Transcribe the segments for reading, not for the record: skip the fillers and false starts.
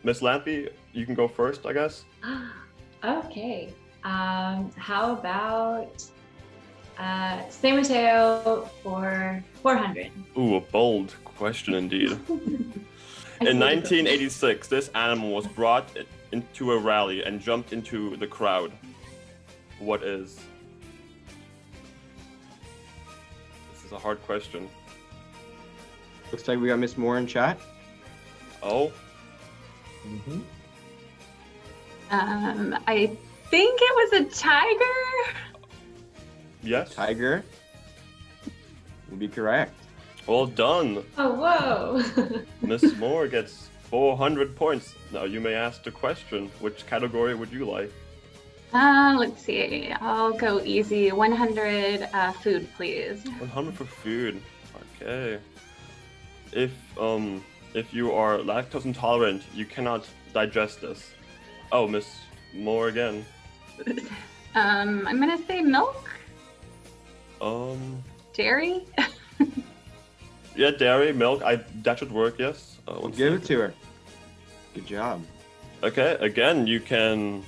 Miss Lampy, you can go first, I guess. Okay. How about San Mateo for 400? Ooh, a bold question indeed. In 1986, this animal was brought into a rally and jumped into the crowd. What is? This is a hard question. Looks like we got Miss Moore in chat. Oh? Mm-hmm. I think it was a tiger. Yes? Tiger would be correct. Well done. Oh, whoa. Miss Moore gets 400 points. Now you may ask the question. Which category would you like? Let's see. I'll go easy. 100 food, please. 100 for food. Okay. If you are lactose intolerant, you cannot digest this. Oh, Miss Moore again. I'm gonna say milk. Dairy. Yeah, dairy, milk. That should work. Yes. Give it to her. Good job. Okay. Again, you can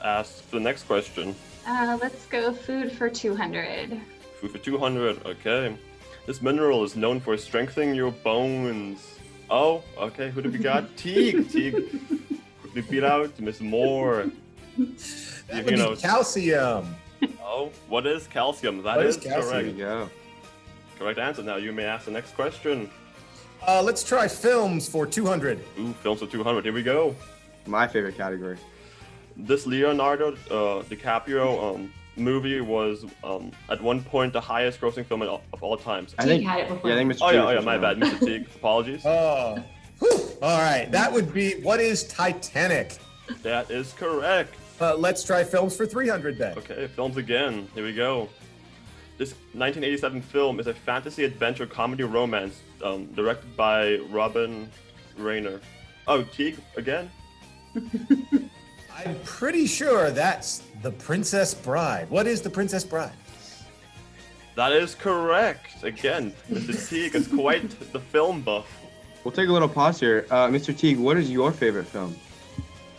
ask the next question. Let's go food for 200. Food for 200. Okay. This mineral is known for strengthening your bones. Oh, okay. Who do we got? Teague. Quickly beat out Miss Moore. That would be calcium. Oh, what is calcium? That What is is calcium? correct. There you go. Correct answer. Now you may ask the next question. Let's try films for 200. Ooh, films for 200. Here we go. My favorite category. This Leonardo DiCaprio movie was at one point the highest grossing film of all times. I think. had it before. Yeah, I think Mr. Oh Teague yeah, was my wrong. bad, Mr. Teague. Apologies. Oh, whew. All right. That would be, what is Titanic? That is correct. Let's try films for 300 then. Okay, films again. Here we go. This 1987 film is a fantasy adventure comedy romance directed by Robin Rayner. Oh, Teague again? I'm pretty sure that's The Princess Bride. What is The Princess Bride? That is correct. Again, Mr. Teague is quite the film buff. We'll take a little pause here. Mr. Teague, what is your favorite film?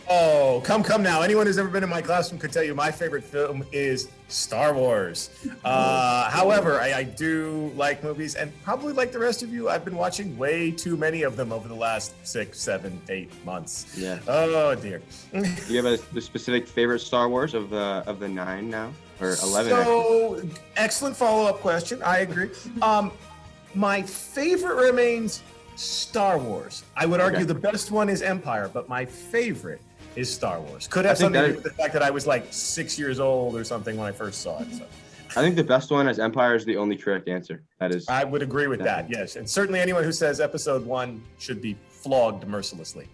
Oh, come now. Anyone who's ever been in my classroom could tell you my favorite film is Star Wars. However, I do like movies, and probably like the rest of you, I've been watching way too many of them over the last 6, 7, 8 months. Yeah. Oh, dear. Do you have a specific favorite Star Wars of the 9 now? Or 11? So, excellent follow-up question. I agree. My favorite remains Star Wars. I would argue the best one is Empire, but my favorite is Star Wars. Could have something to do with the fact that I was like 6 years old or something when I first saw it. So. I think the best one is Empire is the only correct answer. That is. I would agree with that, yes. And certainly anyone who says episode 1 should be flogged mercilessly.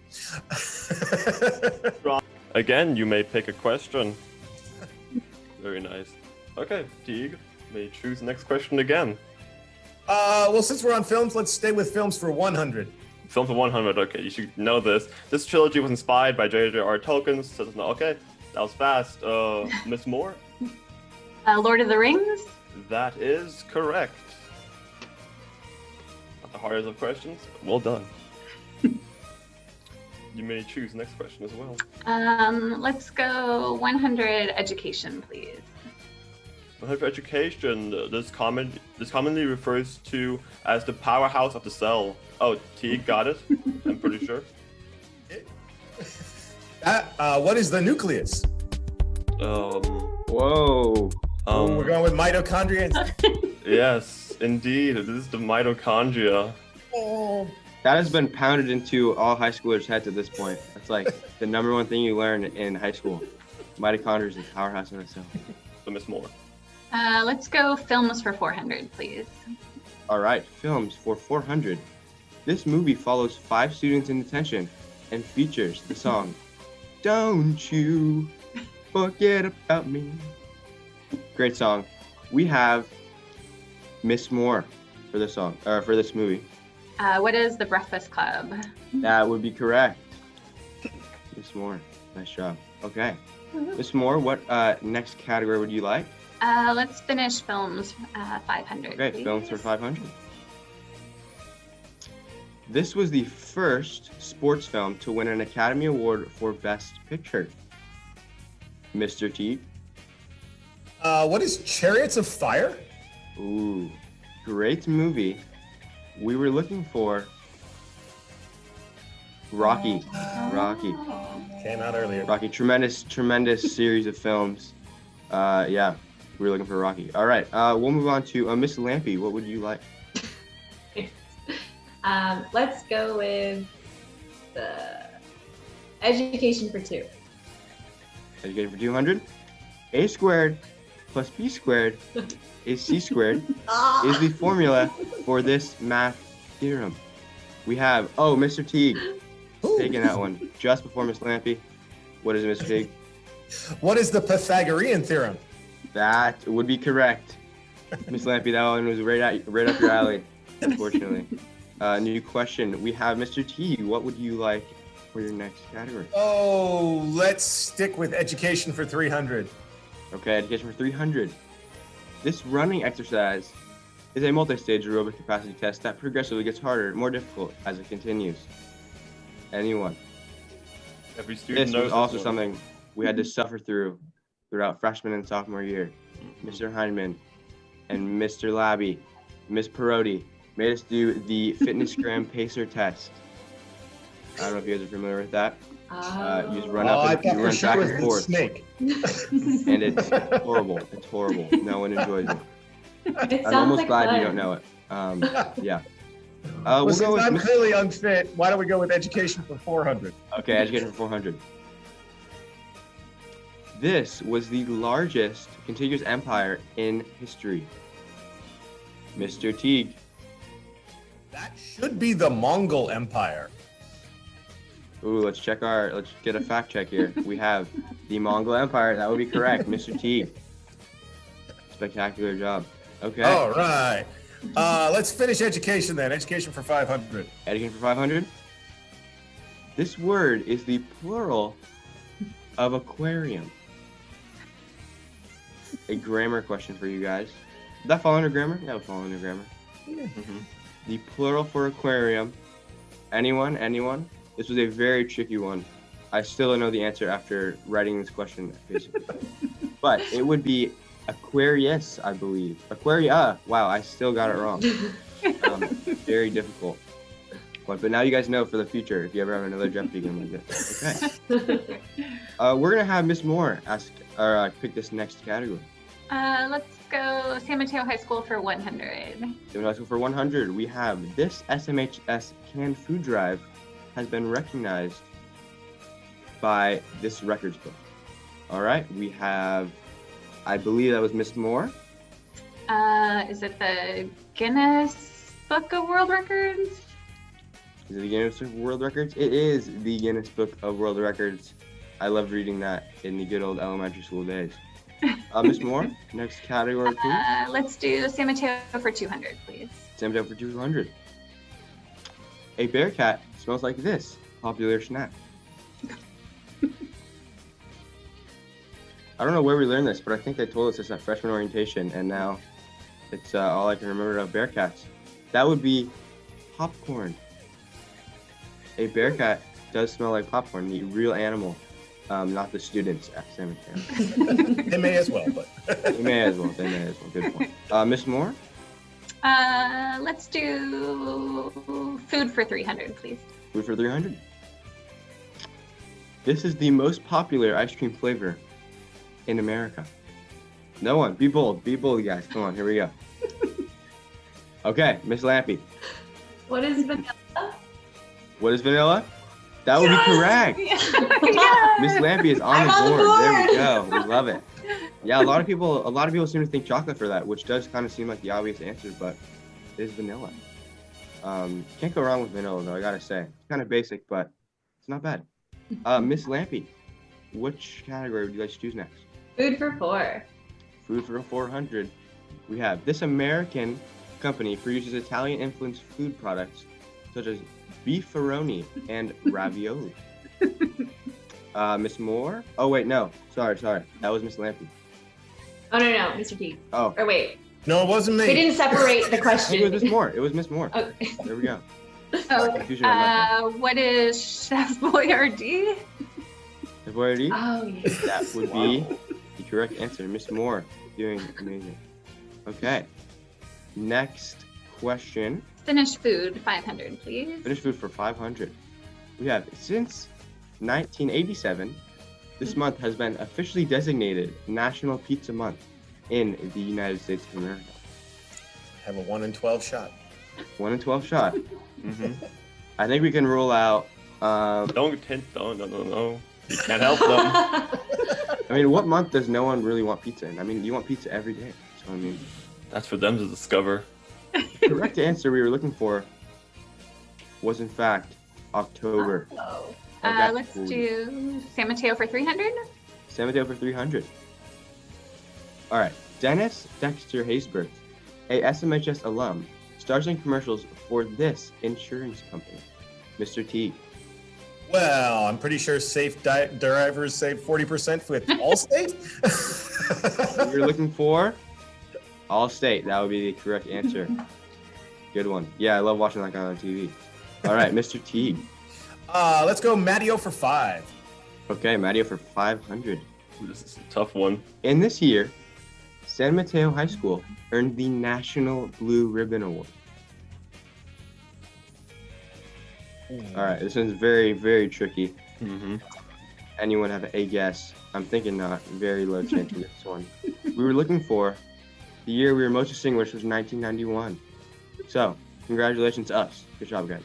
Again, you may pick a question. Very nice. Okay, Teague, may choose the next question again. Well, since we're on films, let's stay with films for 100. Film for 100. Okay, you should know this. This trilogy was inspired by J.J.R. Tolkien. So okay, that was fast. Miss Moore? Lord of the Rings. That is correct. Not the hardest of questions. Well done. You may choose the next question as well. Let's go 100 education, please. For education, this commonly refers to as the powerhouse of the cell. Oh, Teague got it. I'm pretty sure. What is the nucleus? Whoa. We're going with mitochondria. Yes, indeed. This is the mitochondria. Oh. That has been pounded into all high schoolers' heads at this point. That's like the number one thing you learn in high school. Mitochondria is the powerhouse of the cell. So Miss Moore. Let's go films for 400, please. All right, films for 400. This movie follows 5 students in detention and features the song "Don't You Forget About Me." Great song. We have Miss Moore for this song, or for this movie. What is The Breakfast Club? That would be correct. Miss Moore, nice job. Okay, Miss Moore, what next category would you like? Let's finish films 500. Okay, please. films for 500. This was the first sports film to win an Academy Award for Best Picture. Mr. T. What is Chariots of Fire? Ooh, great movie. We were looking for Rocky. Rocky. Came out earlier. Rocky. Tremendous series of films. Yeah, we were looking for Rocky. All right, we'll move on to Miss Lampy. What would you like? Let's go with the education for 2. Education for 200. A squared plus B squared is C squared is the formula for this math theorem. We have, Mr. Teague taking that one just before Miss Lampy. What is it, Mr. Teague? What is the Pythagorean theorem? That would be correct. Miss Lampy, that one was right up your alley, unfortunately. New question. We have Mr. T. What would you like for your next category? Oh, let's stick with education for 300. Okay, education for 300. This running exercise is a multi-stage aerobic capacity test that progressively gets harder, more difficult as it continues. Anyone? Every student This knows was also one. something we had to suffer throughout freshman and sophomore year. Mr. Heineman and Mr. Labby, Miss Perotti made us do the Fitnessgram Pacer test. I don't know if you guys are familiar with that. You just run up I and thought you for run sure back it was and the forth, snake. and it's horrible. It's horrible. No one enjoys it. It I'm sounds almost like glad fun. you don't know it. Yeah. Well, We'll since go with I'm Miss- clearly unfit, why don't we go with education for 400? Okay, education for 400. This was the largest contiguous empire in history. Mr. Teague. That should be the Mongol Empire. Ooh, let's get a fact check here. We have the Mongol Empire. That would be correct, Mr. Teague. Spectacular job. Okay. All right. Let's finish education then. Education for 500. Education for 500. This word is the plural of aquarium. A grammar question for you guys. Did that fall under grammar? Yeah, it would fall under grammar. The plural for aquarium. Anyone? This was a very tricky one. I still don't know the answer after writing this question, basically. But it would be Aquarius, I believe. Aquaria. Wow, I still got it wrong. Very difficult. But now you guys know for the future if you ever have another Jeopardy game like this. Okay. We're gonna have Miss Moore pick this next category. Let's go San Mateo High School for 100. So for 100, we have this SMHS canned food drive has been recognized by this records book. All right, we have, I believe that was Miss Moore. Is it the Guinness Book of World Records? Is it the Guinness Book of World Records? It is the Guinness Book of World Records. I loved reading that in the good old elementary school days. Miss Moore, next category, please. Let's do San Mateo for 200, please. San Mateo for 200. A bear cat smells like this popular snack. I don't know where we learned this, but I think they told us this at freshman orientation, and now it's all I can remember of bear cats. That would be popcorn. A bear cat does smell like popcorn, the real animal, not the students at San Mateo. They may as well, but. They may as well. Good point. Miss Moore? Let's do food for 300, please. Food for 300. This is the most popular ice cream flavor in America. No one. Be bold, guys. Come on, here we go. Okay, Miss Lampy. What is vanilla? What is vanilla? That would be correct. Yes! Miss Lampy is on the board. There we go. We love it. Yeah, a lot of people seem to think chocolate for that, which does kind of seem like the obvious answer, but it is vanilla. Can't go wrong with vanilla though, I gotta say. It's kind of basic, but it's not bad. Miss Lampy, which category would you like to choose next? Food for 4. Food for 400. We have this American company produces Italian-influenced food products such as beefaroni and ravioli. Miss Moore? Oh wait, no. Sorry. That was Miss Lampy. Oh, no, Mr. T. Oh. Or wait, No, it wasn't me. we didn't separate the I think question. it was Miss Moore. It was Miss Moore. Okay. There we go. Oh, Confusion on my part. what is Chef Boyardee? The Boyardee? Oh, yeah. That would be the correct answer. Miss Moore, doing amazing. Okay. Next question. Finnish food, 500, please. Finnish food for 500. We have, since 1987, this month has been officially designated National Pizza Month in the United States of America. Have a 1 in 12 shot. 1 in 12 shot. Mm-hmm. I think we can rule out. Don't hint. No. You can't help them. I mean, what month does no one really want pizza in? I mean, you want pizza every day. So I mean, That's for them to discover. the correct answer we were looking for was in fact October. Oh. Okay. Let's do San Mateo for 300. San Mateo for 300. All right. Dennis Dexter Haysbert, a SMHS alum, stars in commercials for this insurance company. Mr. T. Well, I'm pretty sure safe drivers save 40% with Allstate. What you're looking for? Allstate. That would be the correct answer. Good one. Yeah, I love watching that guy on TV. All right, Mr. T. Let's go Matteo for 5. Okay, Matteo for 500. Ooh, this is a tough one. In this year, San Mateo High School earned the National Blue Ribbon Award. All right, this one's very, very tricky. Mm-hmm. Anyone have a guess? I'm thinking not. Very low chance in this one. We were looking for the year we were most distinguished was 1991. So, congratulations to us. Good job, guys.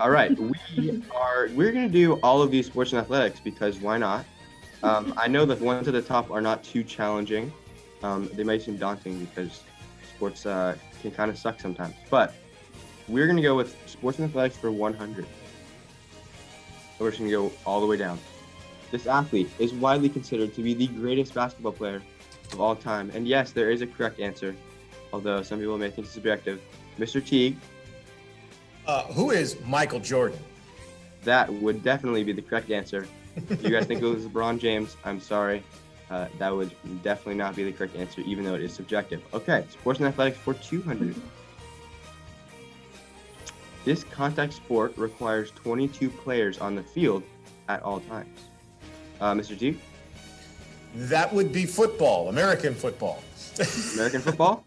All right, we're gonna do all of these sports and athletics because why not? I know the ones at the top are not too challenging. They might seem daunting because sports can kind of suck sometimes, but we're gonna go with sports and athletics for 100. We're just gonna go all the way down. This athlete is widely considered to be the greatest basketball player of all time, and yes, there is a correct answer, although some people may think it's subjective. Mr. Teague. Who is Michael Jordan? That would definitely be the correct answer. If you guys think it was LeBron James, I'm sorry. That would definitely not be the correct answer, even though it is subjective. Okay, sports and athletics for 200. This contact sport requires 22 players on the field at all times. Mr. T? That would be football, American football. American football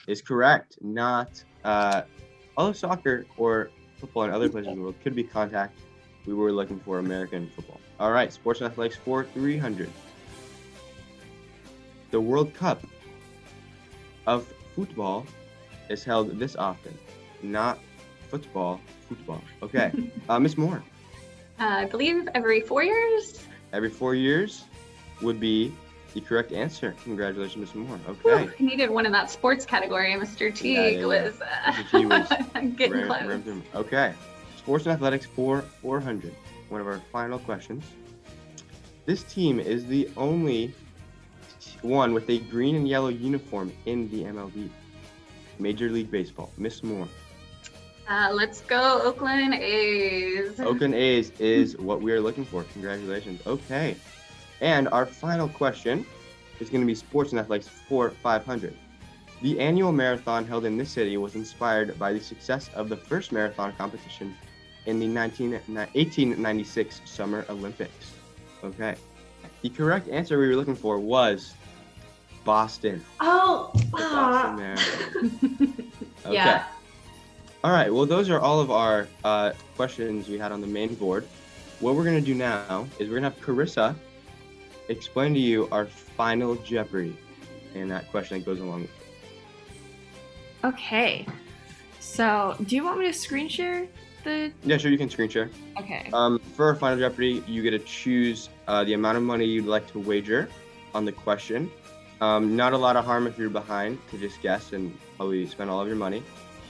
is correct. Not although soccer or football in other places in the world could be contact. We were looking for American football. All right, sports and athletics for 300. The World Cup of football is held this often, not football. Okay, Miss Moore. I believe every 4 years. Every 4 years would be the correct answer. Congratulations, Miss Moore. Okay. Whew, I needed one in that sports category. Mr. Teague yeah. was Mr. T was getting ran close. through. Okay. Sports and athletics for 400. One of our final questions. This team is the only one with a green and yellow uniform in the MLB. Major League Baseball. Miss Moore. Let's go Oakland A's. Oakland A's is what we are looking for. Congratulations. Okay. And our final question is going to be sports and athletics for 500. The annual marathon held in this city was inspired by the success of the first marathon competition in the 1896 Summer Olympics. Okay. The correct answer we were looking for was Boston. Oh, The Boston Marathon. Okay. Yeah. All right. Well, those are all of our questions we had on the main board. What we're going to do now is we're going to have Carissa explain to you our final Jeopardy and that question that goes along with it. Okay. So, do you want me to screen share the? Yeah, sure. You can screen share. Okay. For our final Jeopardy, you get to choose the amount of money you'd like to wager on the question. Not a lot of harm if you're behind to just guess and probably spend all of your money.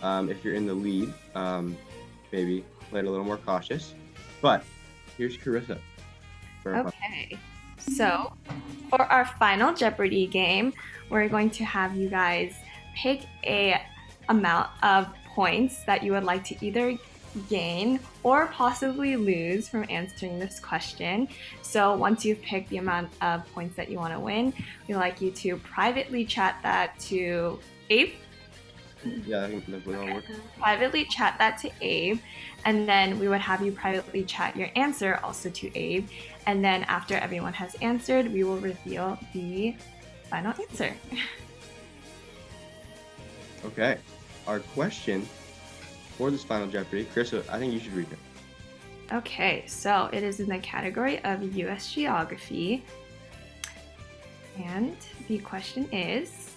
If you're in the lead, maybe play it a little more cautious. But here's Carissa. For our Okay. So, for our final Jeopardy game, we're going to have you guys pick a amount of points that you would like to either gain or possibly lose from answering this question. So once you've picked the amount of points that you want to win, we'd like you to privately chat that to Abe. Yeah, I think that would all work. Privately chat that to Abe, and then we would have you privately chat your answer also to Abe. And then after everyone has answered, we will reveal the final answer. Okay. Our question for this final Jeopardy, Chris, I think you should read it. Okay, so it is in the category of US Geography. And the question is,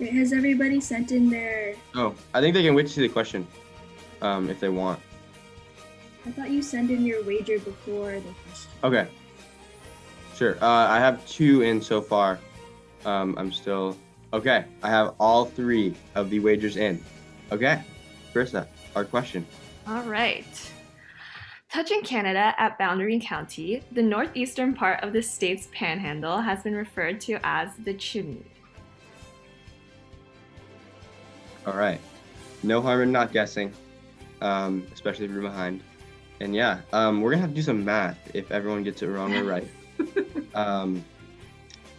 Wait, has everybody sent in their? Oh, I think they can wait to see the question, if they want. I thought you sent in your wager before the question. Okay. Sure. I have 2 in so far. I'm still okay. I have all 3 of the wagers in. Okay, Carissa, our question. all right. Touching Canada at Boundary County, the northeastern part of the state's panhandle has been referred to as the chimney. All right. No harm in not guessing, especially if you're behind. And yeah, we're gonna have to do some math if everyone gets it wrong or right.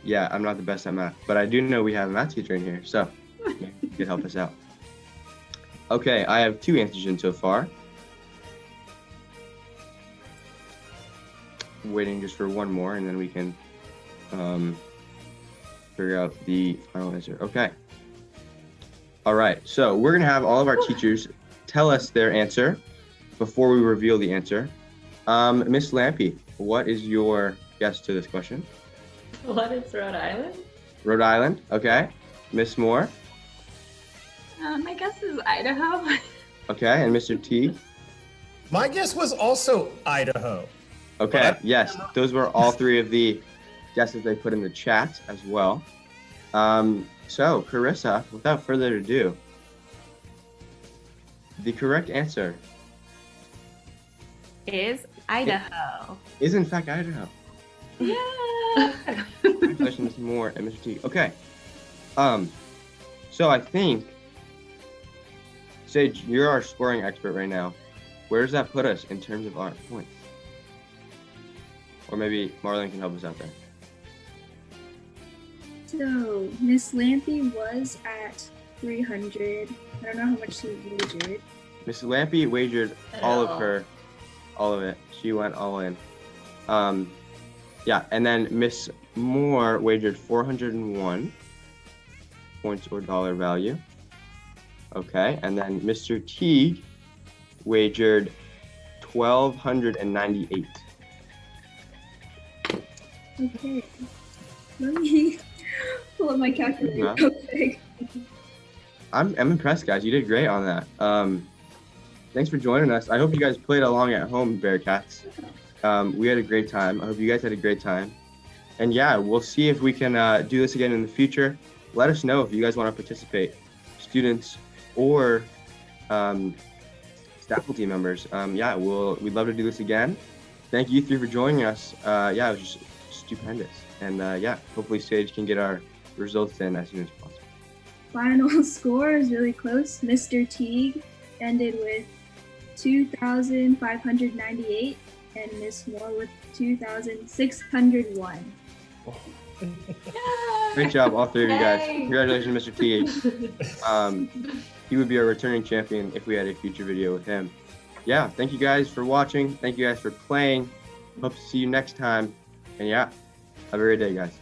Yeah, I'm not the best at math, but I do know we have a math teacher in here, so you could help us out. Okay, I have 2 answers in so far. Waiting just for one more, and then we can figure out the final answer. Okay. All right, so we're gonna have all of our teachers tell us their answer before we reveal the answer. Miss Lampy, what is your guess to this question? What is Rhode Island? Rhode Island, okay. Miss Moore, My guess is Idaho. okay, and Mr. T. My guess was also Idaho. Okay, What? yes, those were all 3 of the guesses they put in the chat as well. So, Carissa, without further ado, the correct answer Is Idaho. is in fact Idaho. Yeah. Congratulations, Ms. Moore and Mr. T. Okay. So I think, Sage, you're our scoring expert right now. Where does that put us in terms of our points? Or maybe Marlon can help us out there. So Miss Lampy was at 300. I don't know how much she wagered. Miss Lampy wagered all of it. She went all in. Yeah, and then Miss Moore wagered 401 points or dollar value. Okay, and then Mr. Teague wagered 1,298. Okay. Let me pull up my calculator Yeah. real quick. I'm impressed, guys. You did great on that. Thanks for joining us. I hope you guys played along at home, Bearcats. We had a great time. I hope you guys had a great time. And yeah, we'll see if we can do this again in the future. Let us know if you guys want to participate, students or faculty members. Yeah, we'd love to do this again. Thank you 3 for joining us. Yeah, it was just stupendous. And yeah, hopefully Sage can get our results in as soon as possible. Final score is really close. Mr. Teague ended with 2,598 and Miss Moore with 2,601. Great job, all 3 of you guys. Yay. Congratulations, Mr. Teague. He would be our returning champion if we had a future video with him. Yeah, thank you guys for watching. Thank you guys for playing. Hope to see you next time. And yeah, have a great day, guys.